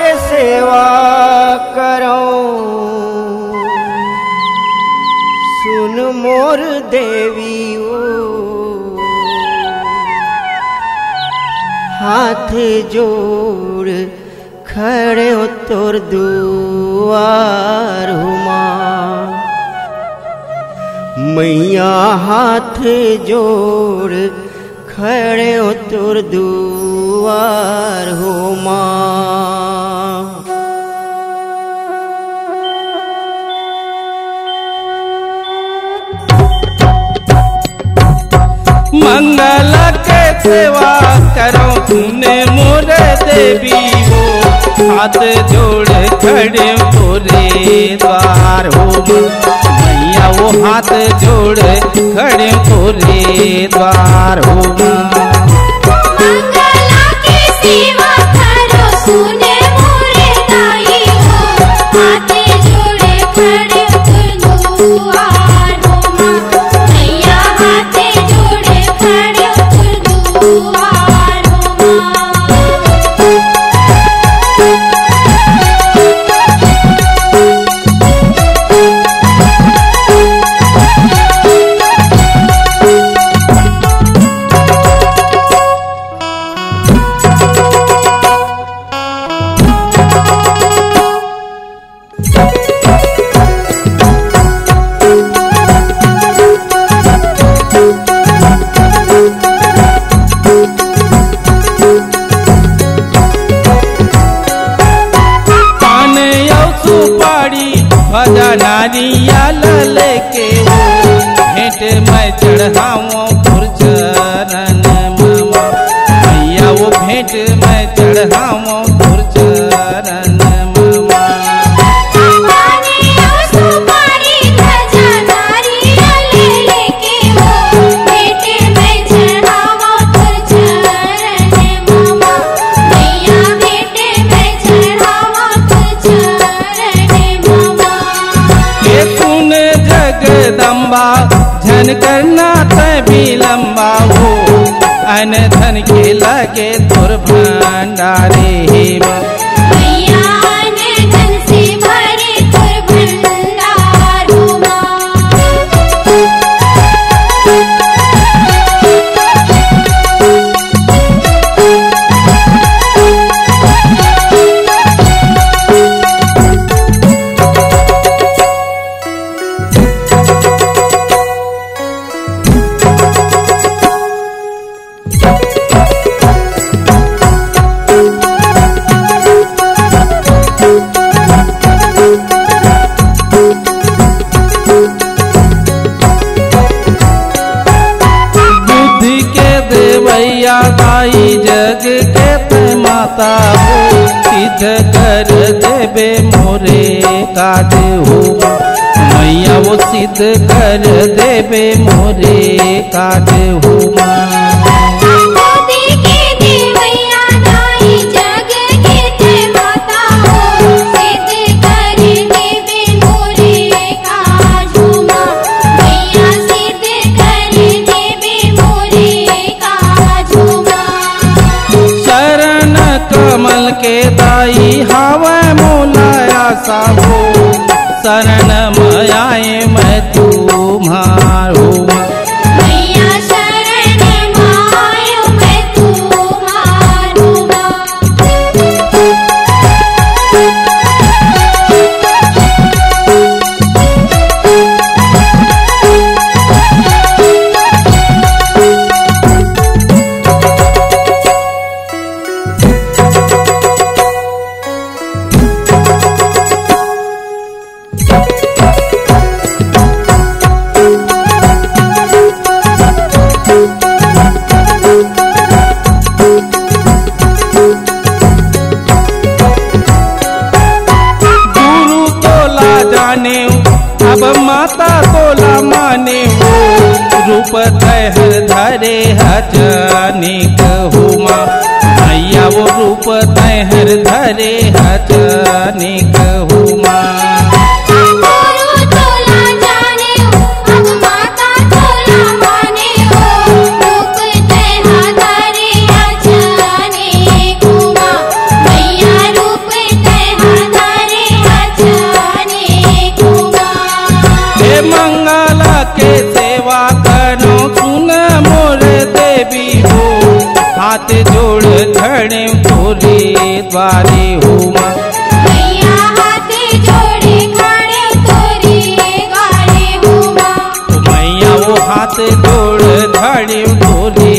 के सेवा करो सुन मोर देवी ओ हाथ जोड़ खड़े हो तोर दुआर माँ मैया हाथ जोड़ खड़े हो तोर दुआर हो माँ। मंगल के सेवा करो तूने मोर देवी हो हाथ जोड़ खड़े तोरे द्वार हो मैया वो हाथ जोड़ खड़े तोरे द्वार हो। मंगला की सेवा करो सुने मोरे दाई हो हाथ जोड़े खड़े तोर दुआर हो माँ मैया हाथ जोड़े खड़े तोर दुआर हो माँ। भजा नारियल लेके वो भेंट मैं चढ़ाऊँ चरण मामा मैया वो भेंट मैं चढ़ाऊँ चरण मामा। जगदम्बा झन करना तभी लंबा हो अन धन के लगे तुर भंडारे मैया अन धन से भरे तुर भंडार हो माँ। दाई जग के माता हो सिद्ध कर देवे मोरे काज हो मैया वो सिद्ध कर देवे मोरे काज हो कमल के दाई हावे मोलाया साहो शरण मयाए मैं तुम्हारो मैया शरण मायो मैं तुम्हारो अब माता तोला माने हो रूप तहर धरे हजनिक हो माँ मैया वो रूप तहर धरे हजनिक हो माँ। रूप हाथ जोड़ खड़े तोरे द्वारे हो माँ। मैया हाथ जोड़े खड़े तोरे द्वारे हो माँ। मैया वो हाथ जोड़ खड़े तोरे